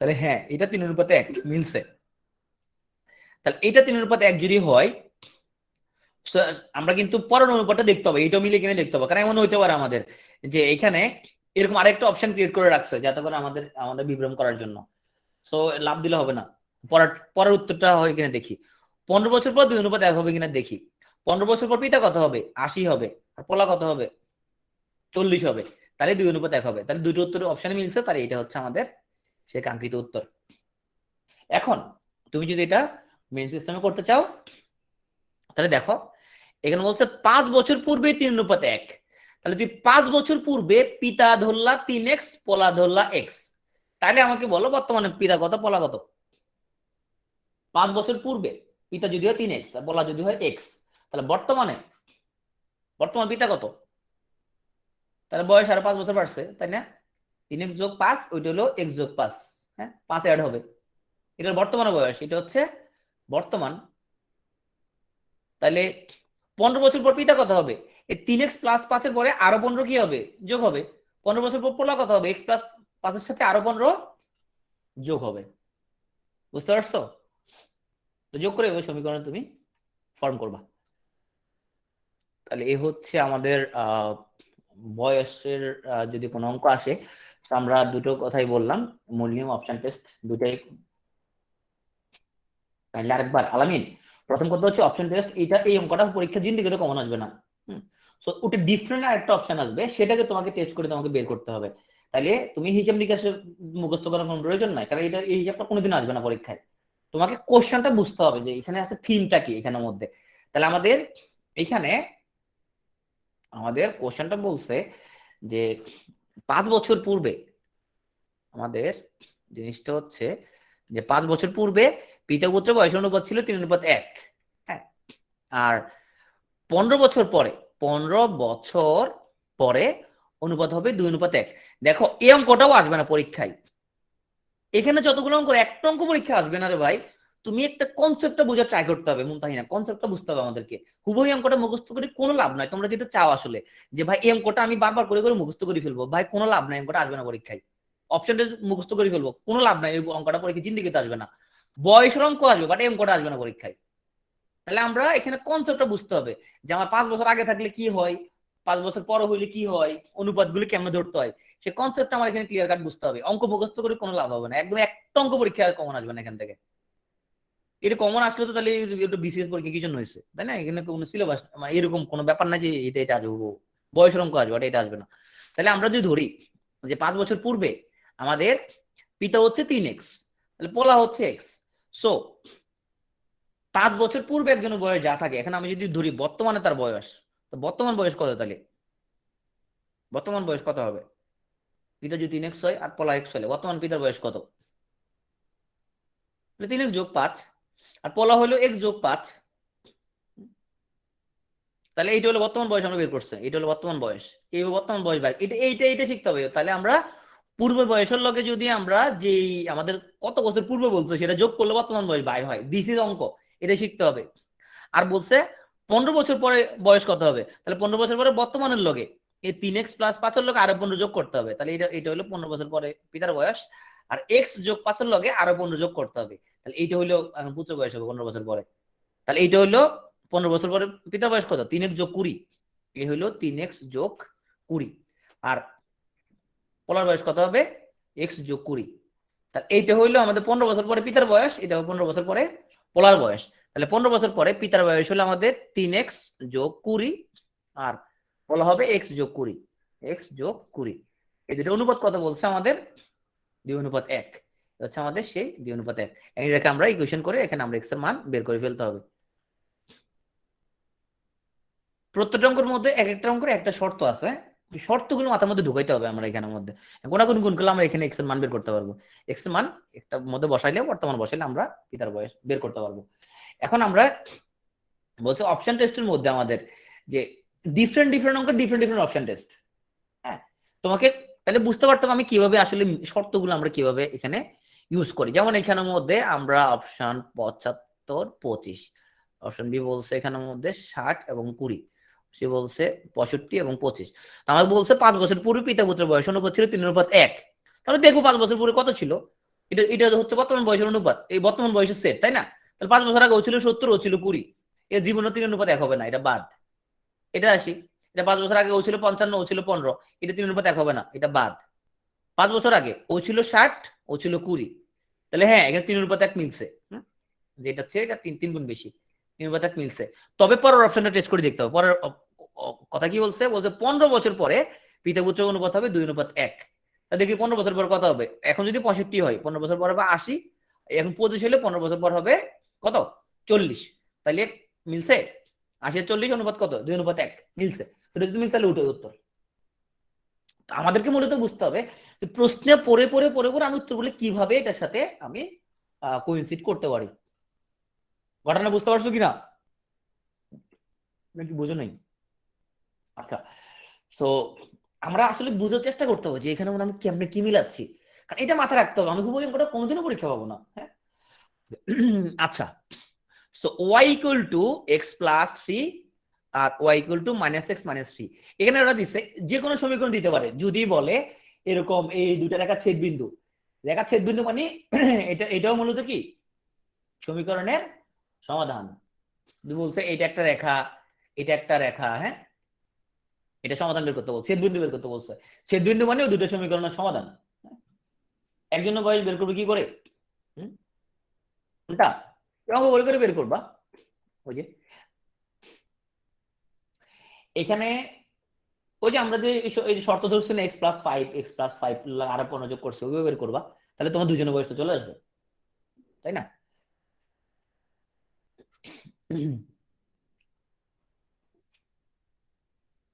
তাহলে হ্যাঁ, এটা 3:1 মিলছে। তাহলে এটা 3:1 যদি হয়, আমরা কিন্তু পরের অনুপাতটা দেখতে হবে, এটা মিলে কিনে দেখতে হবে। কারণ এমন হইতে পারে আমাদের যে এখানে এরকম আরেকটা অপশন ক্রিয়েট করে রাখছে যাতে করে আমাদের আমাদের বিভ্রম করার জন্য। সো লাভ দিলে হবে না। পরের উত্তরটা হয় কিনা দেখি। 15 বছর পর 2:1 হবে কিনা দেখি। 15 বছর পর পিতা কত হবে? 80 হবে। আর পোলা কত হবে? 40 হবে। তাহলে 2:1 হবে। তাহলে দুটো উত্তর অপশনে মিলছে, তাহলে এটা হচ্ছে আমাদের সে কাঙ্ক্ষিত উত্তর। এখন তুমি যদি এটা মেইন সিস্টেমে করতে চাও, তাহলে দেখো এখানে বলছে 5 বছর পূর্বে 3:1। তাহলে তুই 5 বছর পূর্বে পিতা ধরলা 3x, পোলা ধরলা x। তাহলে আমাকে বলো বর্তমানে পিতা কত, পোলা কত? 5 বছর পূর্বে পিতা যদি হয় 3x আর পোলা যদি হয় x, তাহলে বর্তমান পিতা কত? তাহলে বয়স আরো 5 বছর বাড়ছে, তাই না? 3x যোগ 5, ওইটা হলো x যোগ 5। হ্যাঁ, 5 অ্যাড হবে। এটার বর্তমান বয়স, এটা হচ্ছে বর্তমান। তাহলে 15 বছর পর পিতা কত হবে? এই 3x প্লাস 5-এর পরে আরো 15 কি হবে? যোগ হবে। 15 বছর পর পোলা কত হবে? x প্লাস 5-এর সাথে আরো 15 যোগ হবে। বুঝতে পারছো? তো যোগ করে ওই সমীকরণ তুমি ফর্ম করবা। তাহলে এ হচ্ছে আমাদের বয়সের যদি কোনো অঙ্ক আসে, আমরা দুটো কথাই বললাম, মূল নিয়ম, অপশন টেস্ট, দুটাই। তাহলে আরেকবার আলামিন, প্রথম কথা হচ্ছে অপশন টেস্ট, এটা এই অঙ্কটা পরীক্ষা জিন্দিগিতে কমন আসবে না। সো ওটা ডিফারেন্ট আরেকটা অপশন আসবে, সেটাকে তোমাকে টেস্ট করে তোমাকে বের করতে হবে। তাহলে তুমি হিসাব নিকাশে মুখস্থ করার কোনো প্রয়োজন নাই, কারণ এটা এই হিসাবটা কোনোদিন আসবে না পরীক্ষায়। তোমাকে কোশ্চেনটা বুঝতে হবে যে এখানে আছে থিমটা কি এখানের মধ্যে। তাহলে এখানে আমাদের কোশ্চেনটা বলছে যে 5 বছর পূর্বে আমাদের জিনিসটা হচ্ছে যে 5 বছর পূর্বে পিতা পুত্রের বয়সের অনুপাত ছিল 3:1। হ্যাঁ, আর 15 বছর পরে 15 বছর পরে অনুপাত হবে 2:1। দেখো এই অঙ্কটাও আসবে না পরীক্ষায়। এখানে যতগুলো অঙ্ক, একটা অঙ্ক পরীক্ষা আসবে না রে ভাই। তুমি একটা কনসেপ্টটা বোঝার ট্রাই করতে হবে, মুনতাহিনা, কনসেপ্টটা বুঝতে হবে আমাদেরকে। হুবহু অঙ্কটা মুখস্থ করে কোনো লাভ নাই। তোমরা যেটা চাও আসলে যে ভাই এই অঙ্কটা আমি বারবার করে করে মুখস্থ করে ফেলবো, ভাই কোনো লাভ নাই, অঙ্কটা আসবে না পরীক্ষায়। অপশনটা মুখস্থ করে ফেলবো, কোনো লাভ নাই, এই অঙ্কটা পরীক্ষা জিন্দিগিতে আসবে না। বয়সের অঙ্ক আসবে, বাট এই অঙ্কটা আসবে না পরীক্ষায়। তাহলে আমরা এখানে কনসেপ্টটা বুঝতে হবে যে আমার 5 বছর আগে থাকলে কি হয়, 5 বছর পরে হইলে কি হয়, অনুপাতগুলি কেমন ধরতে হয়, সেই কনসেপ্টটা আমার এখানে ক্লিয়ার কাট বুঝতে হবে। অঙ্ক মুখস্থ করে কোনো লাভ হবে না, একদম একটা অঙ্ক পরীক্ষা কমন আসবে না এখান থেকে। এটা কমন আসলে তো তাহলে এটা বিসিএস পরীক্ষা কি জন্য হয়েছে, তাই না? এখানে কোনো সিলেবাস মানে এরকম কোনো ব্যাপার না যে এটা এটা আসবে, বয়সের অঙ্ক আসবে, এটা আসবে না। তাহলে আমরা যদি ধরি যে 5 বছর পূর্বে আমাদের পিতা হচ্ছে 3x, তাহলে পোলা হচ্ছে x। সো 5 বছর পূর্বে একজনের বয়স যা থাকে, এখন আমি যদি ধরি বর্তমানে তার বয়স, তো বর্তমান বয়স কত? তাহলে বর্তমান বয়স কত হবে? পিতা যদি 3x হয় আর পোলা x হলে বর্তমান পিতার বয়স কত? 3x যোগ 5, আর পোলা হলো x যোগ 5। তাহলে এইটা হলো বর্তমান বয়স, আমরা বের করছি, এটা হলো বর্তমান বয়স। এই বর্তমান বয়স ভাই, এটা এইটা এইটা শিখতে হবে। তাহলে আমরা পূর্ব বয়সের লগে যদি আমরা যে আমাদের কত বছর পূর্বে বলছে সেটা যোগ করলে বর্তমান বয়স বাইর হয়। দিস ইজ অঙ্ক, এটা শিখতে হবে। আর বলছে 15 বছর পরে বয়স কত হবে, তাহলে 15 বছর পরে বর্তমানের লগে এই 3x প্লাস 5-এর লগে আরো 15 যোগ করতে হবে। তাহলে এটা হলো 15 বছর পরে পিতার বয়স, আর x যোগ 5-এর লগে আরো 15 যোগ করতে হবে। তাহলে এইটা হলো পুত্র বয়স হবে 15 বছর পরে। তাহলে এইটা হলো 15 বছর পরে পিতার বয়স কত? 3x যোগ 20। এই হলো 3x যোগ 20। আর পোলার বয়স কত হবে? x যোগ 20। তাহলে এইটা হইলো আমাদের 15 বছর পরে পিতার বয়স, এটা 15 বছর পরে পোলার বয়স। তাহলে 15 বছর পরে পিতার বয়স হলো আমাদের 3x যোগ 20, আর পোলা হবে x যোগ 20। x যোগ 20, এই দুটো অনুপাত কত বলছে আমাদের? 2:1 হচ্ছে আমাদের সেই 2:1। এটাকে আমরা ইকুয়েশন করে এখানে আমরা x এর মান বের করে ফেলতে হবে। প্রত্যেকটা অঙ্কের মধ্যে এক একটা অঙ্কের একটা শর্ত আছে, শর্তগুলো মাথার মধ্যে ঢুকাইতে হবে আমরা এখানের মধ্যে। গুণাগুণ গুণ করলে আমরা এখানে এক্স এর মান বের করতে পারবো। এক্স এর মান একটা মধ্যে বসাইলে, বর্তমান বসাইলে আমরা পিতার বয়স বের করতে পারবো। এখন আমরা বলছি অপশন টেস্টের মধ্যে আমাদের যে ডিফারেন্ট ডিফারেন্ট অঙ্কের ডিফারেন্ট ডিফারেন্ট অপশন টেস্ট। হ্যাঁ, তোমাকে তাহলে বুঝতে পারতাম আমি কিভাবে আসলে শর্তগুলো আমরা কিভাবে এখানে ইউজ করি। যেমন এখানের মধ্যে আমরা অপশন 75, 25, অপশন বি বলছে এখানের মধ্যে 60 এবং 20, সে বলছে 65 এবং 25। আমাকে বলছে 5 বছর পূর্বে পিতা পুত্রের বয়স অনুপাত ছিল 3:1। তাহলে দেখো 5 বছর পূর্বে কত ছিল। এটা হচ্ছে বর্তমান বয়সের অনুপাত, এই বর্তমান বয়সের সেট, তাই না? তাহলে 5 বছর আগে ও ছিল 70, ও ছিল 20, এর জীবনে 3 অনুপাত 1 হবে না, এটা বাদ। এটা আসি, এটা 5 বছর আগে ও ছিল 55, ও ছিল 15, এটা 3 অনুপাত 1 হবে না, এটা বাদ। 5 বছর আগে ও ছিল 60, ও ছিল 20, তাহলে হ্যাঁ এখানে 3 অনুপাত 1 মিলছে, যেটা হচ্ছে এটা 3 গুণ বেশি, 3 অনুপাত 1 মিলছে। তবে পরের অপশনটা টেস্ট করে দেখতে হবে। পরের কথা কি বলছে, 15 বছর পরে পিতা পুত্র অনুপাত হবে 2 অনুপাত 1। দেখি 15 বছর পর কত হবে। এখন যদি 65 হয়, 15 বছর পর হবে 80, এখন 25 হলে 15 বছর পর হবে কত, 40। তাহলে মিলছে, 80 আর 40 অনুপাত কত, 2 অনুপাত 1 মিলছে। এটা যদি মিলছে তাহলে উঠে উত্তর। আমাদেরকে মূলত বুঝতে হবে যে প্রশ্নে পড়ে পড়ে পড়ে পড়ে আমি উত্তর বলে কিভাবে এটার সাথে আমি কোইনসিড করতে পারি। ঘটনা বুঝতে পারছো কিনা, নাকি বুঝো নাই? আচ্ছা, তো আমরা আসলে বুঝার চেষ্টা করতে হবে যে এখানে আমি কেমনে কি মিলাচ্ছি, কারণ এটা মাথায় রাখতে হবে। আমি খুব ওটা কোনোদিনও পরীক্ষা পাবো না, হ্যাঁ। আচ্ছা, so y equal to x plus 3 আর y equal to minus x minus 3, এখানে ওরা দিচ্ছে যে কোনো সমীকরণ দিতে পারে যদি বলে এরকম এই দুইটা রেখা ছেদ বিন্দু, রেখা ছেদ বিন্দু মানে এটাও মূলত কি সমীকরণের সমাধান। বলছে এটা একটা রেখা, এটা একটা রেখা, হ্যাঁ, এটা সমাধান বের করতে বলছে, ছেদ বিন্দু বের করতে বলছে। ছেদ বিন্দু মানে দুটো সমীকরণের সমাধান। একজন বয়স বের করবে কি করে, কোনটা অঙ্ক করে করে বের করবা। ওই যে এখানে ওই যে আমরা যে এই যে শর্ত ধরছি না, x+5 আর 15 যোগ করছে, ওইভাবে বের করবা, তাহলে তোমার দুজনের বয়স তো চলে আসবে, তাই না?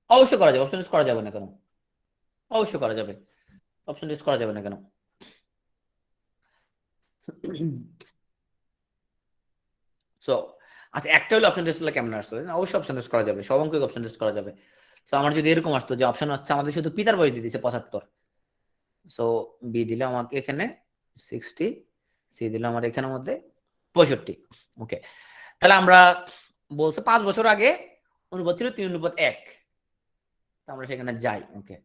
অবশ্যই করা যাবে, অপশন করা যাবে না কেন? অবশ্যই করা যাবে, অপশন করা যাবে না কেন? সো আচ্ছা, একটা হলে অপশন টেস্ট হলে কেমন আসতো, অবশ্যই অপশন টেস্ট করা যাবে, সব অঙ্কই অপশন টেস্ট করা যাবে। তো আমার যদি এরকম আসতো যে অপশন হচ্ছে আমাদের শুধু পিতার বয়স দিয়ে দিচ্ছে 75, সো বি দিলে আমাকে এখানে 60, সি দিলে আমার এখানের মধ্যে 65, ওকে। তাহলে আমরা বলছে 5 বছর আগে অনুপাত ছিল 3 অনুপাত 1, আমরা সেখানে যাই, ওকে।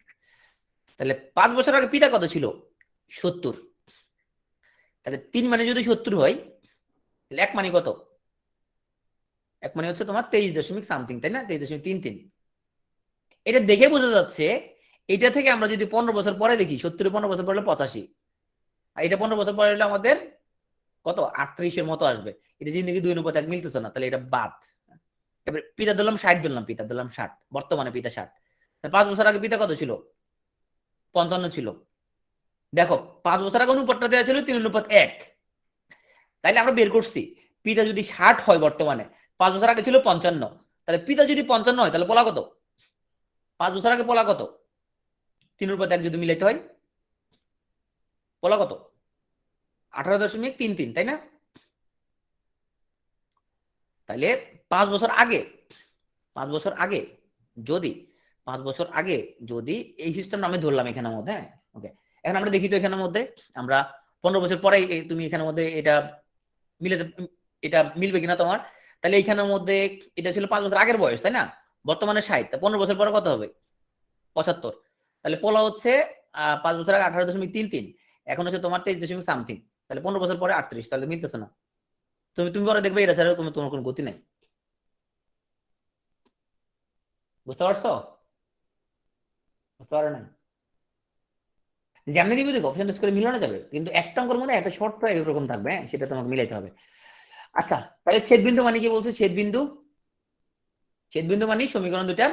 তাহলে 5 বছর আগে পিতা কত ছিল, 70, তাহলে 3 মানে যদি 70 হয়, তাহলে 1 মানে কত, 1 মানে হচ্ছে তোমার 23 দশমিক সামথিং, তাই না, 23.33। এটা দেখে বোঝা যাচ্ছে এটা থেকে আমরা যদি 15 বছর পরে দেখি, 70 15 বছর পরে 85, আর এটা 15 বছর পরে হলে আমাদের কত 38 এর মতো আসবে। এটা জিনিস 2 অনুপাত 1 মিলতেছে না, তাহলে এটা বাদ। এবার পিতা ধরলাম 60, ধরলাম পিতা ধরলাম 60, বর্তমানে পিতা 60। 5 বছর আগে পিতা কত ছিল, 55 ছিল। দেখো 5 বছর আগে অনুপাতটা দেওয়া ছিল 3 অনুপাত 1, তাইলে আমরা বের করছি পিতা যদি 60 হয় বর্তমানে, 5 বছর আগে ছিল 55, তাহলে পিতা যদি 55 হয় তাহলে পোলা কত, 5 বছর আগে পোলা কত, 3 অনুপাত 1 যদি মিলাইতে হয়, পোলা কত 18.33, তাই না? তাইলে 5 বছর আগে, 5 বছর আগে যদি 5 বছর আগে যদি এই সিস্টেমটা আমি ধরলাম এখানের মধ্যে, হ্যাঁ, ওকে। এখন আমরা দেখি তো এখানের মধ্যে আমরা 15 বছর পরে তুমি এখানের মধ্যে এটা মিলে, এটা মিলবে কিনা তোমার। তাহলে এইখানের মধ্যে এটা ছিল 5 বছর আগের বয়স, তাই না, বর্তমানে 60, 15 বছর পরে কত হবে, 75। তাহলে পোলা হচ্ছে 5 বছর আগে 18.33, এখন হচ্ছে তোমার 23 দশমিক সামথিং, তাহলে 15 বছর পরে 38, তাহলে মিলতেছে না। তুমি তুমি পরে দেখবে এটা ছাড়া তোমার কোনো গতি নাই। বুঝতে পারছো, বুঝতে পারো না? যেমনি দিবি দেখো অপশন করে মিলানো যাবে, কিন্তু একটা অঙ্কের মধ্যে একটা শর্ত একরকম থাকবে, হ্যাঁ, সেটা তোমাকে মিলাইতে হবে। আচ্ছা, তাহলে ছেদ বিন্দু মানে কি বলছে, ছেদ বিন্দু, ছেদ বিন্দু মানে সমীকরণ দুটার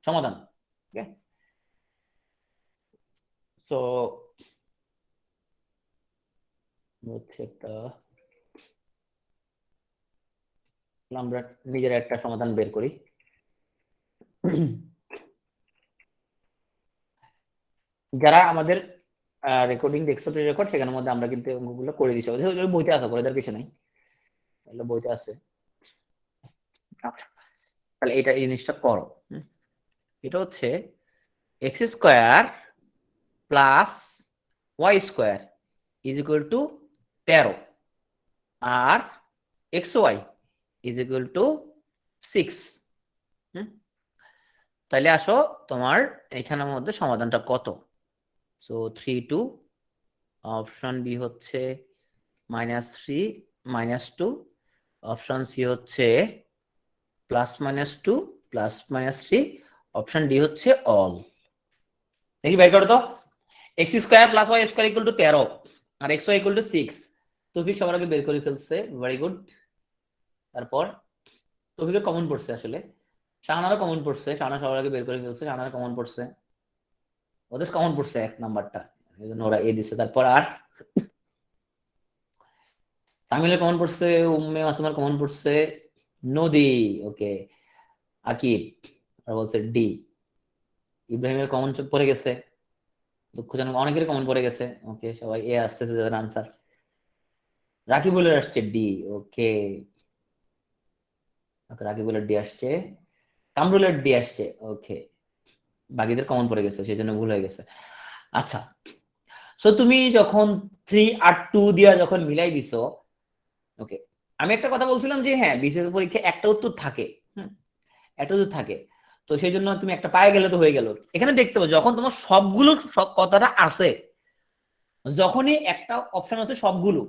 সমাধান, ঠিক আছে। তো হচ্ছে একটা আমরা নিজের একটা সমাধান বের করি। যারা আমাদের রেকর্ডিং ডেস্কটপ রেকর্ড, সেখানের মধ্যে আমরা কিন্তু অঙ্কগুলো করে দিচ্ছি, বইতে আসা করে দেওয়ার কিছু নাই, এগুলো বইতে আছে। আচ্ছা, তাহলে এটা এই জিনিসটা করো। এটা হচ্ছে x square plus y square is equal to 13, আর x y is equal to 6। তাহলে আসো তোমার এখানের মধ্যে সমাধানটা কত, সো 3 2 অপশন বি হচ্ছে -3 -2, অপশন সি হচ্ছে +-2 +-3, অপশন ডি হচ্ছে অল। দেখি বের করো তো। x² + y² = 13 আর xy = 6। তৌফিক সবার আগে বের করে ফেলছে, ভেরি গুড। তারপর তৌফিকের কমন পড়ছে আসলে, শাহানারও কমন পড়ছে, শাহানা সবার আগে বের করে ফেলছে, শাহানার কমন পড়ছে, ওদের কমন পড়ছে 1 নাম্বারটা, এই জন্য ওরা এ দিচ্ছে। তারপর আর তামিলের কমন পড়ছে, উম্মে মাসুমার কমন পড়ছে নদী, ওকে। আকিব আর বলছে ডি। ইব্রাহিমের কমন পড়ে গেছে, দুঃখজনক অনেকের কমন পড়ে গেছে, ওকে। সবাই এ আসতেছে যাদের আনসার। রাকিবুলের আসছে ডি, ওকে। রাকিবুলের ডি আসছে, কামরুলের ডি আসছে, ওকে। বাকিদের কমন পড়ে গেছে, সেই জন্য ভুল হয়ে গেছে। আচ্ছা, সো তুমি যখন 3 আর 2 দিয়া যখন মিলাই দিছো, ওকে। আমি একটা কথা বলছিলাম যে হ্যাঁ, বিসিএস পরীক্ষা একটা উত্তর থাকে, একটা উত্তর থাকে, তো সেই জন্য তুমি একটা পায়ে গেলে তো হয়ে গেল। এখানে দেখতে পাবো যখন তোমার সবগুলো সব কথাটা আছে, যখনই একটা অপশন আছে সবগুলো,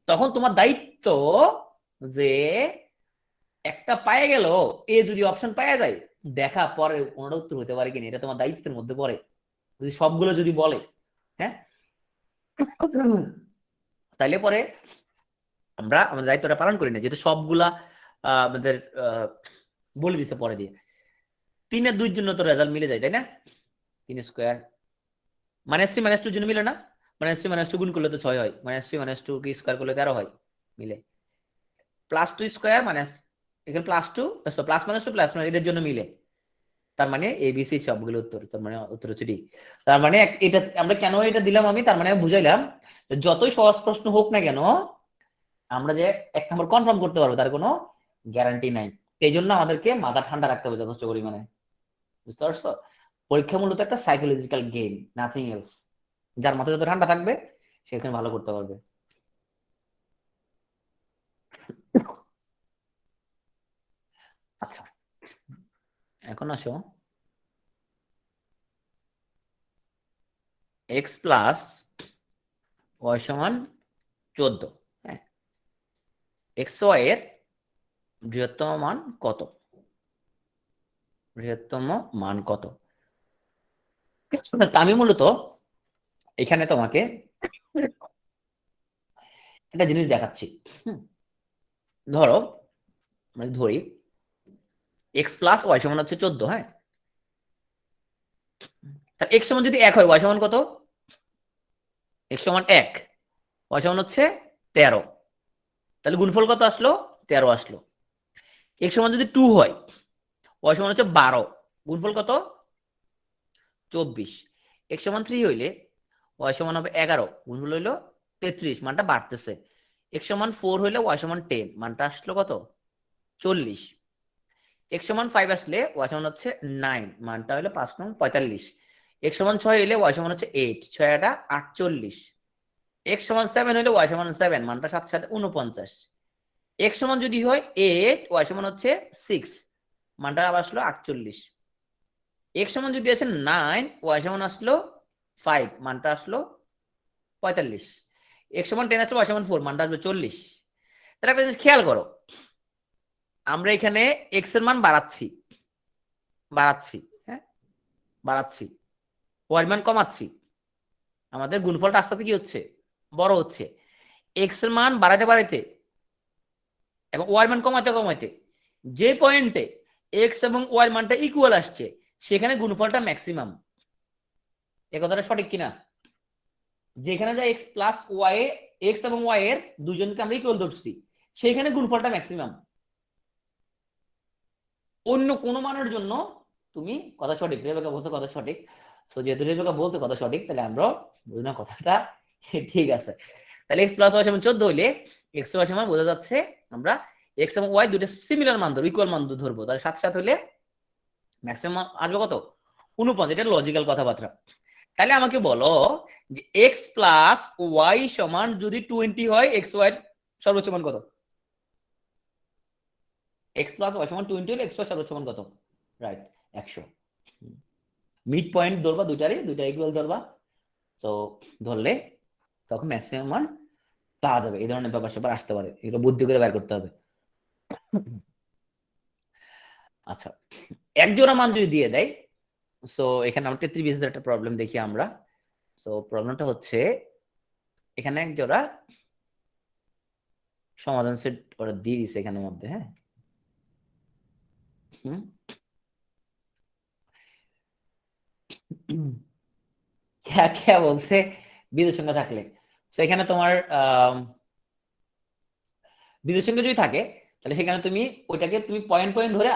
তখন তোমার দায়িত্ব যে একটা পায়ে গেল, এ যদি অপশন পাওয়া যায়, দেখা পরে কোনটা উত্তর হতে পারে কিনা, এটা তোমার দায়িত্বের মধ্যে পড়ে। যদি সবগুলো যদি বলে, হ্যাঁ, তাইলে পরে আমরা আমাদের দায়িত্বটা পালন করি না, যেহেতু সবগুলা আমাদের বলে দিছে পরে দিয়ে। 3 আর 2 এর জন্য তো রেজাল্ট মিলে যায়, তাই না? 3² -3 -2 জন্য মিলে না, -3 -2 গুণ করলে তো 6 হয়, -3 -2 কি স্কয়ার করলে 13 হয়, মিলে। +2² এখানে +2 +-2 +, এটার জন্য মিলে। তার মানে এবিসি সবগুলো উত্তর, তার মানে উত্তর হচ্ছে ডি। তার মানে এটা আমরা কেন এটা দিলাম, আমি তার মানে বুঝাইলাম যতই সহজ প্রশ্ন হোক না কেন, আমরা যে 1 নম্বর কনফার্ম করতে পারবো তার কোনো গ্যারান্টি নাই। এই জন্য আমাদেরকে মাথা ঠান্ডা রাখতে হবে যথেষ্ট পরিমাণে, বুঝতে পারছো? পরীক্ষা মূলত একটা সাইকোলজিক্যাল গেম, নাথিং এলস। যার মাথা যত ঠান্ডা থাকবে সেখানে ভালো করতে পারবে। আচ্ছা, এখন আসো x প্লাস y সমান 14, হ্যাঁ, এক্স ওয়াই এর বৃহত্তম মান কত? বৃহত্তম মান কত? আমি মূলত এখানে তোমাকে একটা জিনিস দেখাচ্ছি। ধরো মানে ধরি এক্স প্লাস ওয়াই সমান হচ্ছে 14, হ্যাঁ। এক্স সমান যদি 1 হয়, ওয়াই সমান কত? এক্স সমান 1, ওয়াই সমান হচ্ছে 13, তাহলে গুণফল কত আসলো? 13 আসলো। এক্স সমান যদি 2 হয়, ওয়াই সমান হচ্ছে 12, গুণফল কত? 24। এক্স সমান 3 হইলে ওয়াই সমান হবে 11, গুণফল হইলো 33, মানটা বাড়তেছে। এক্স সমান 4 হইলে ওয়াই সমান 10, মানটা আসলো কত? 40। এক্স সমান 5 আসলে ওয়াই সমান হচ্ছে 9, মানটা হলো 5 নং 45। এক্স সমান 6 হইলে ওয়াই সমান হচ্ছে 8, 6 এটা 48। এক্স সমান 7 হইলে ওয়াই সমান 7, মানটা 7 7 49। এক্স সমান যদি হয় 8, ওয়াই সমান হচ্ছে 6, মানটা আবার আসলো 48। এক্স সমান যদি আসে 9, ওয়াই সমান আসলো 5, মানটা আসলো 45। এক্স সমান 10 আসলো, ওয়াই সমান 4, মানটা আসলো 40। তাহলে একটা জিনিস খেয়াল করো, আমরা এখানে এক্স এর মান বাড়াচ্ছি, বাড়াচ্ছি, হ্যাঁ, বাড়াচ্ছি, ওয়াই মান কমাচ্ছি, আমাদের গুণফলটা আস্তে আস্তে কি হচ্ছে? বড় হচ্ছে। এক্স এর মান বাড়াতে বাড়াতে এবং ওয়াই মান কমাতে কমাতে যে পয়েন্টে এক্স এবং ওয়াই মানটা ইকুয়াল আসছে, সেখানে গুণফলটা ম্যাক্সিমাম। এ কথাটা সঠিক কিনা? যেখানে যা এক্স প্লাস ওয়াই, এক্স এবং ওয়াই এর দুজনকে আমরা ইকুয়াল ধরছি, সেখানে গুণফলটা ম্যাক্সিমাম। অন্য কোন মানের জন্য তুমি কথা সঠিক, রেবেকা বলছে কথা সঠিক, তো যেহেতু রেবেকা বলছে কথা সঠিক, তাহলে আমরা বুঝলাম কথাটা ঠিক আছে। তাহলে এক্স প্লাস ওয়াই সমান 14 হইলে এক্স ওয়াই সমান বোঝা যাচ্ছে আমরা এক্স এবং ওয়াই দুটো সিমিলার মান ধরবো, ইকুয়াল মান ধরবো, তাহলে 7 7 হইলে ম্যাক্সিমাম আসবে কত? 49। এটা লজিক্যাল কথাবার্তা। তাহলে আমাকে বলো যে এক্স প্লাস ওয়াই সমান যদি 20 হয়, এক্স ওয়াই সর্বোচ্চ মান কত? এক্স প্লাস ওয়াই সমান 20 হলে এক্স ওয়াই সর্বোচ্চ মান কত? রাইট, 100। মিড পয়েন্ট ধরবা, দুইটা ইকুয়াল ধরবা। তো ধরলে তখন ম্যাক্সিমাম মান পাওয়া যাবে। এই ধরনের ব্যাপার স্যাপার আসতে পারে, এগুলো বুদ্ধি করে বের করতে হবে। আচ্ছা, এক জোড়া মান যদি দিয়ে দেয়, সো এখানে আমরা 33 একটা প্রবলেম দেখি আমরা। সো প্রবলেমটা হচ্ছে এখানে এক জোড়া সমাধান সেট ওরা দিয়ে দিছে এখানের মধ্যে, হ্যাঁ। কে বলছে বিজোড় সংখ্যা থাকলে, তো এখানে তোমার বিজোড় সংখ্যা যদি থাকে তাহলে সেখানে তুমি ওইটাকে তুমি পয়েন্ট পয়েন্ট ধরে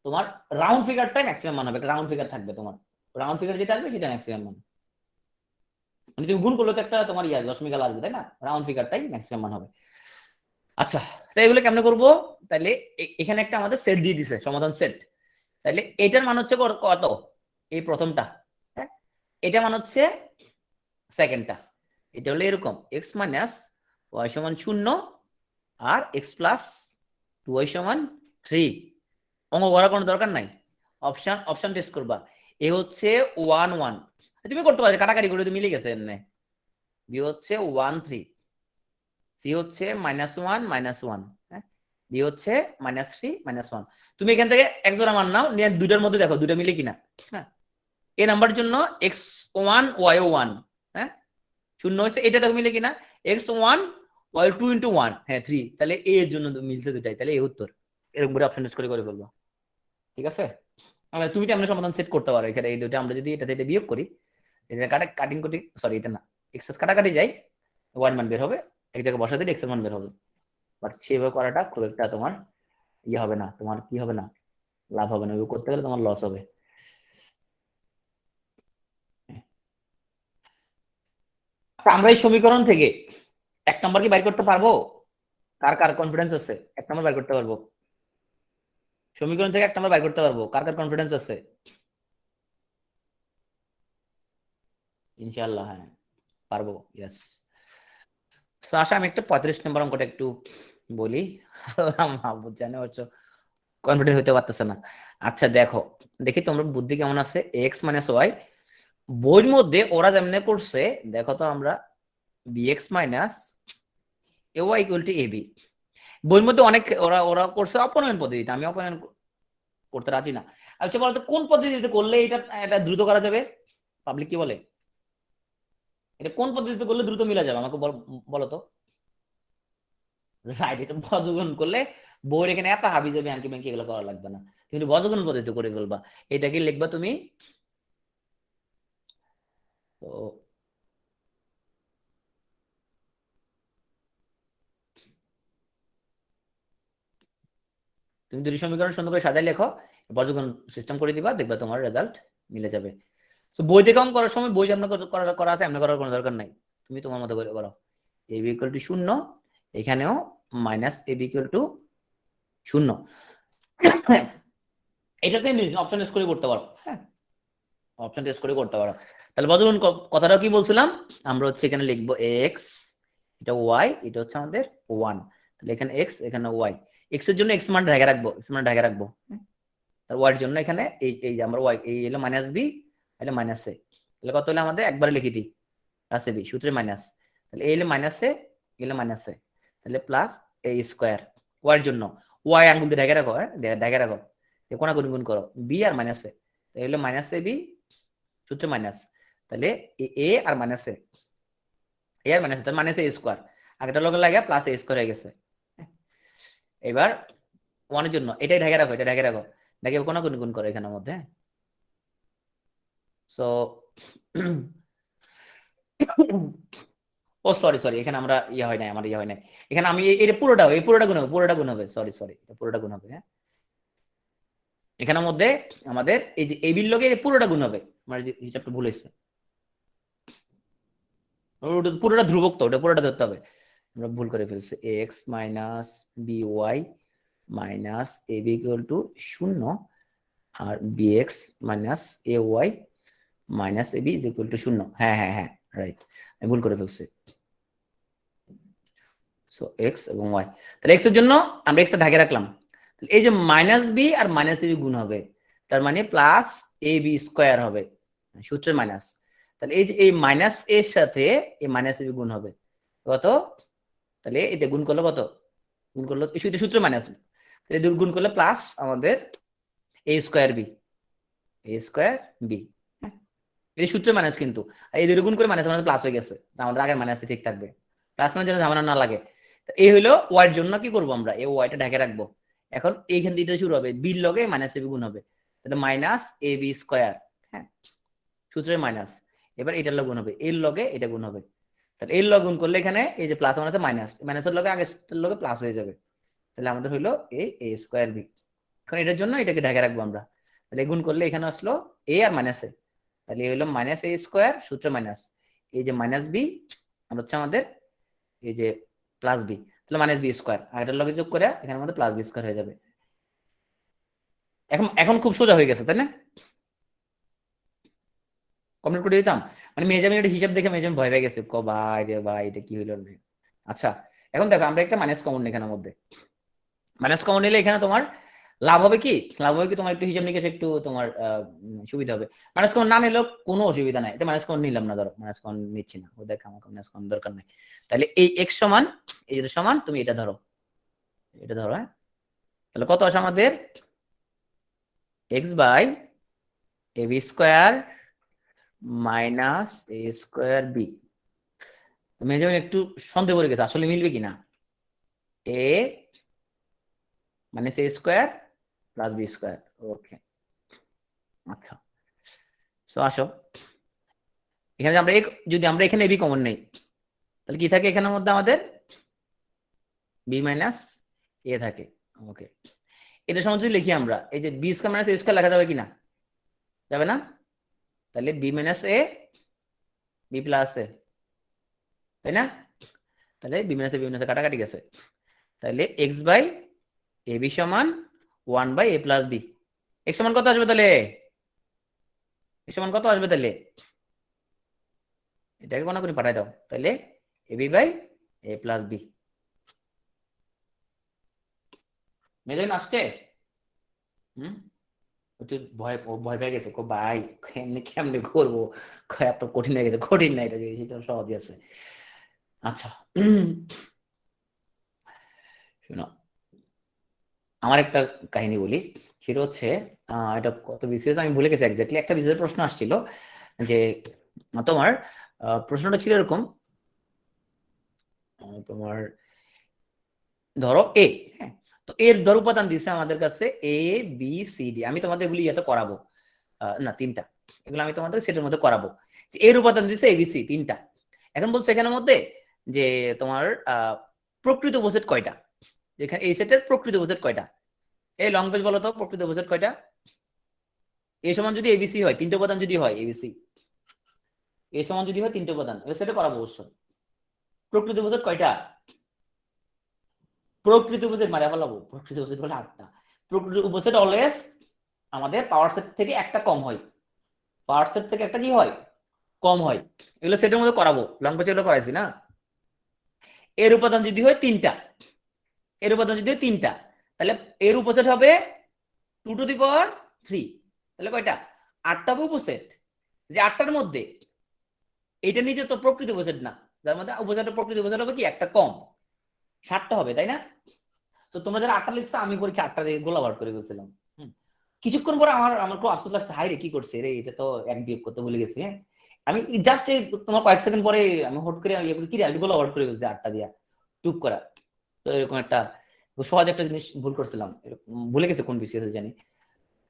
তোমার রাউন্ড ফিগারটাই ম্যাক্সিমাম মান হবে, একটা রাউন্ড ফিগার থাকবে, তোমার রাউন্ড ফিগার যেটা আসবে সেটা ম্যাক্সিমাম মান। মানে তুমি গুণ করলে তো একটা তোমার দশমিকাল আসবে, তাই না? রাউন্ড ফিগারটাই ম্যাক্সিমাম মান হবে। আচ্ছা, তাই এগুলো কেমনে করবো? তাহলে এখানে একটা আমাদের সেট দিয়ে দিছে, সমাধান সেট। তাহলে এটার মান হচ্ছে কত? এই প্রথমটা, হ্যাঁ। এটা মান হচ্ছে সেকেন্ডটা। এটা হলো এরকম এক্স মাইনাস ওয়াই সমান 0 আর এক্স প্লাস 2y সমান 3। অঙ্ক করার কোনো দরকার নাই, অপশন টেস্ট করবা। এ হচ্ছে 1 1, তুমি করতে পারো কাটাকাটি করে, তুমি মিলে গেছে এমনি। বি হচ্ছে 1 3, সি হচ্ছে -1 -1, হ্যাঁ। ডি হচ্ছে -3 -1। তুমি এখান থেকে এক জোড়া মান নাও, নিয়ে দুইটার মধ্যে দেখো দুইটা মিলে কিনা, হ্যাঁ। এ নাম্বার জন্য x1 y1, হ্যাঁ, 0 হচ্ছে, এটা দেখো মিলে কিনা x1 y2 × 1, হ্যাঁ 3, তাহলে এ এর জন্য মিলছে দুটাই, তাহলে এ উত্তর। এরকম করে অপশন করে ফেলবো, ঠিক আছে। তুমি তো আমরা সমাধান সেট করতে পারো এখানে, এই দুটো আমরা যদি এটা থেকে বিয়োগ করি, এটা কাটিং করি, সরি এটা না, এক্সেস কাটাকাটি যাই, ওয়ান মান বের হবে, এক জায়গায় বসাতে দিলে এক্স এর মান বের হবে। বাট সেভাবে করাটা খুব একটা তোমার ইয়ে হবে না, তোমার কি হবে না, লাভ হবে না, ওই করতে গেলে তোমার লস হবে। আমরা এই সমীকরণ থেকে এক নম্বর কি বাইর করতে পারবো? কার কার কনফিডেন্স আছে এক নম্বর বাইর করতে পারবো? সমীকরণ থেকে এক নম্বর বাইর করতে পারবো, কার কার কনফিডেন্স আছে? ইনশাআল্লাহ হ্যাঁ পারবো, ইয়েস। তো আশা আমি একটা 35 নম্বর অঙ্কটা একটু বলি, জানে হচ্ছে কনফিডেন্ট হতে পারতেছে না। আচ্ছা দেখো, দেখি তোমরা বুদ্ধি কেমন আছে। এক্স মাইনাস ওয়াই, বইয়ের মধ্যে ওরা যেমন করছে দেখো তো, আমরা b x minus a y equal to a b, বইয়ের মধ্যে অনেক ওরা ওরা করছে অপনয়ন পদ্ধতিতে, আমি অপনয়ন করতে রাজি না। আচ্ছা বলতো কোন পদ্ধতিতে করলে এটা এটা দ্রুত করা যাবে? পাবলিক কি বলে এটা কোন পদ্ধতিতে করলে দ্রুত মিলা যাবে আমাকে বলো তো। রাইট, এটা বজ্রগুণ করলে বইয়ের এখানে এত হাবি যাবে, আঙ্কি ব্যাঙ্কি এগুলো করা লাগবে না, কিন্তু বজ্রগুণ পদ্ধতিতে করে ফেলবা। এটাকে লিখবা তুমি, তো তুমি দুটি সমীকরণ সুন্দর করে সাজাই লেখো, বজ্রগুণ সিস্টেম করে দিবা, দেখবা তোমার রেজাল্ট মিলে যাবে। তো বই থেকে অঙ্ক করার সময় বই যেমন করা আছে এমনি করার কোনো দরকার নাই, তুমি তোমার মতো করে করো। এ বি ইকুয়াল টু 0, এখানেও minus a b equal to 0। এটা তুমি অপশন টেস্ট করে করতে পারো, হ্যাঁ, অপশন টেস্ট করে করতে পারো। তাহলে বজ্রগুণ কথাটা কি বলছিলাম, আমরা হচ্ছে এখানে লিখবো এক্স, এটা ওয়াই, এটা হচ্ছে আমাদের 1, তাহলে এখানে এক্স এখানে ওয়াই। এক্স এর জন্য এক্স মান ঢাকা রাখবো, এক্স মান ঢাকা রাখবো, আর ওয়াই এর জন্য এখানে এই এই যে আমরা ওয়াই এই হলো মাইনাস বি, এটা মাইনাস এ, তাহলে কত হলো আমাদের একবারে লিখে দিই প্লাস এ বি, সূত্রে মাইনাস, তাহলে এই হলো মাইনাস এ, এলো মাইনাস এ, তাহলে প্লাস এ স্কোয়ার। ওয়াই এর জন্য ওয়াই আঙ্গুল দিয়ে ঢাকা রাখো, হ্যাঁ ঢাকা রাখো, কোনা গুণ করো, বি আর মাইনাস এ, তাহলে হলো মাইনাস এ বি সূত্রে মাইনাস, তাহলে এ আর মাইনাস এ, এ আর মাইনাস, তাহলে মাইনাস এ স্কোয়ার, আগেটা লগে লাগে প্লাস এ স্কোয়ার হয়ে গেছে। এবার ওয়ানের জন্য এটাই ঢাকা রাখো, এটা ঢাকা রাখো, ঢাকে কোনা গুণ করো এখানের মধ্যে। সো ও সরি সরি, এখানে আমরা ইয়ে হয় নাই, আমার ইয়ে হয় নাই, এখানে আমি এটা পুরোটা গুণ হবে, পুরোটা গুণ হবে, সরি সরি, পুরোটা গুণ হবে, হ্যাঁ। এখানের মধ্যে আমাদের এই যে এ বির লগে পুরোটা গুণ হবে, আমার যে হিসাবটা ভুল হয়েছে, পুরোটা ধ্রুবক, তো ওটা পুরোটা ধরতে হবে, আমরা ভুল করে ফেলছি। X minus b y minus a b equal to 0, আর b x minus a y minus a b is equal to 0, হ্যাঁ হ্যাঁ হ্যাঁ রাইট, আমি ভুল করে ফেলছি। সো এক্স এবং ওয়াই, তাহলে এক্স এর জন্য আমরা এক্সটা ঢাকে রাখলাম, এই যে মাইনাস বি আর মাইনাস এ বি গুণ হবে, তার মানে প্লাস এ বি স্কোয়ার হবে, সূত্রের মাইনাস, তাহলে এই যে এই মাইনাস এর সাথে এই মাইনাস এর গুণ হবে কত, তাহলে এটা গুণ করলে কত, গুণ করলে সূত্র মাইনাস, তাহলে গুণ করলে প্লাস আমাদের এ স্কোয়ার বি, এ স্কোয়ার বি, এই সূত্রে মাইনাস, কিন্তু এই দুটো গুণ করে মাইনাস আমাদের প্লাস হয়ে গেছে, আমাদের আগের মাইনাস ঠিক থাকবে, প্লাস মানে যেন ঝামেলা না লাগে। এই হলো ওয়াই এর জন্য কি করবো আমরা, এই ওয়াইটা ঢেকে রাখবো। এখন এইখান থেকে শুরু হবে, বির লগে মাইনাস এ বি গুণ হবে, তাহলে মাইনাস এ বি স্কোয়ার, হ্যাঁ সূত্রে মাইনাস, এবার এটার লগে গুণ হবে, এর লগে এটা গুণ হবে, তাহলে এর লগে গুণ করলে এখানে এই যে প্লাস মাইনাসে মাইনাস, মাইনাসের লগে আগের লগে প্লাস হয়ে যাবে, তাহলে আমাদের হইলো এ স্কোয়ার বি। এখন এটার জন্য এটাকে ঢেকে রাখবো আমরা, তাহলে গুণ করলে এখানে আসলো এ আর মাইনাস এ, তাহলে এই হলো মাইনাস এ স্কোয়ার সূত্র মাইনাস এই যে মাইনাস বি আর হচ্ছে আমাদের এই যে প্লাস বি, তাহলে মাইনাস বি স্কোয়ার আর এটার লগে যোগ করে এখানে আমাদের প্লাস বি স্কোয়ার হয়ে যাবে। এখন এখন খুব সোজা হয়ে গেছে তাই না, কমপ্লিট করে দিতাম, মানে মেজারমেন্টের হিসাব দেখে মেজারমেন্ট ভয় পেয়ে গেছে, ক ভাই রে ভাই এটা কি হইলো। আচ্ছা এখন দেখো আমরা একটা মাইনাস কমন নিই এখানের মধ্যে, মাইনাস কমন নিলে এখানে তোমার লাভ হবে কি, লাভ হবে কি তোমার একটু হিসাব নিকেশ একটু তোমার সুবিধা হবে। মাইনাস কমন না নিলেও কোনো অসুবিধা নাই, এটা মাইনাস কমন নিলাম না, ধরো মাইনাস কমন নিচ্ছি না, ও দেখ আমার মাইনাস কমন দরকার নাই। তাহলে এই এক্স সমান এটা সমান তুমি এটা ধরো, এটা ধরো, হ্যাঁ তাহলে কত আসে আমাদের x by a b square minus a square b. তুমি যেমন একটু সন্দেহ করে গেছে আসলে মিলবে কিনা, a minus a square plus b square, okay আচ্ছা। তো আসো এখানে আমরা যদি আমরা এখানে বি কমন নেই তাহলে কি থাকে এখানের মধ্যে আমাদের বি মাইনাস এ থাকে, ওকে। এটা সময় যদি লিখি আমরা এই যে B square minus a square লেখা যাবে কিনা, যাবে না, তাহলে B minus a B plus এ, তাই না, তাহলে বি মাইনাস এ কাটাকাটি গেছে, তাহলে এক্স বাই এ বি সমান 1 by A plus b. X সমান কত আসবে তাহলে, এক্স সমান কত আসবে তাহলে, এটাকে কোন করে পাঠাই দাও, তাহলে A B by A plus B. মেজাইন আসছে, ভয় ভয় পেয়ে গেছে, ভাই কেমনে কেমনে করবো, এত কঠিন হয়ে গেছে, কঠিন না এটা, সেটা সহজই আছে। আচ্ছা শোনো আমার একটা কাহিনী বলি, সেটা হচ্ছে এটা কত বিশেষ আমি ভুলে গেছি এক্স্যাক্টলি, একটা বিশেষ প্রশ্ন আসছিল যে তোমার প্রশ্নটা ছিল এরকম, তোমার ধরো এ, হ্যাঁ তো এর ধর উপাদান দিচ্ছে আমাদের কাছে এ বি সি ডি, আমি তোমাদের এগুলি ইয়েতে করাবো না তিনটা, এগুলো আমি তোমাদের সেটের মধ্যে করাবো, এর উপাদান দিচ্ছে এবিসি তিনটা। এখন বলছে এখানের মধ্যে যে তোমার প্রকৃত উপসেট কয়টা, যেখানে এই সেটের প্রকৃত উপসেট কয়টা, এই লং পেজ বলো তো প্রকৃত উপসেট কয়টা, এ সমান যদি এবিসি হয় তিনটে উপাদান যদি হয় এবিসি, এ সমান যদি হয় তিনটে উপাদান এই সেটে করাবো অবশ্য, প্রকৃত উপসেট কয়টা, প্রকৃত উপসেট মারা ফেলাবো, প্রকৃত উপসেট বলে 8টা, প্রকৃত উপসেট অলওয়েজ আমাদের পাওয়ার সেট থেকে একটা কম হয়, পাওয়ার সেট থেকে একটা কি হয় কম হয়, এগুলো সেটের মধ্যে করাবো, লং পেজ এগুলো করাইছি না। এর উপাদান যদি হয় তিনটা, এর উপাদান যদি হয় তিনটা, তাহলে এর উপসেট হবে 2 টু দি পাওয়ার 3, তাহলে কয়টা 8টা উপসেট, যে 8টার মধ্যে এটা নিজে তো প্রকৃত উপসেট না, যার মধ্যে উপসেটের প্রকৃত উপসেট হবে কি একটা কম, 7টা হবে তাই না। তো তোমরা যারা 8টা লিখছো আমি পরীক্ষা 8টা দিয়ে গোলাবাট করে ফেলছিলাম, কিছুক্ষণ পরে আমার আমার খুব আফসোস লাগছে, হাই রে কি করছে রে, এটা তো এক বিয়োগ করতে ভুলে গেছি, হ্যাঁ আমি জাস্ট তোমার কয়েক সেকেন্ড পরে আমি হট করে ইয়ে করি কি রে গোলাবাট করে ফেলছি 8টা দিয়া টুক করা, তো এরকম একটা সহজ একটা জিনিস ভুল করছিলাম, ভুলে গেছে কোন বিষয়ে জানি,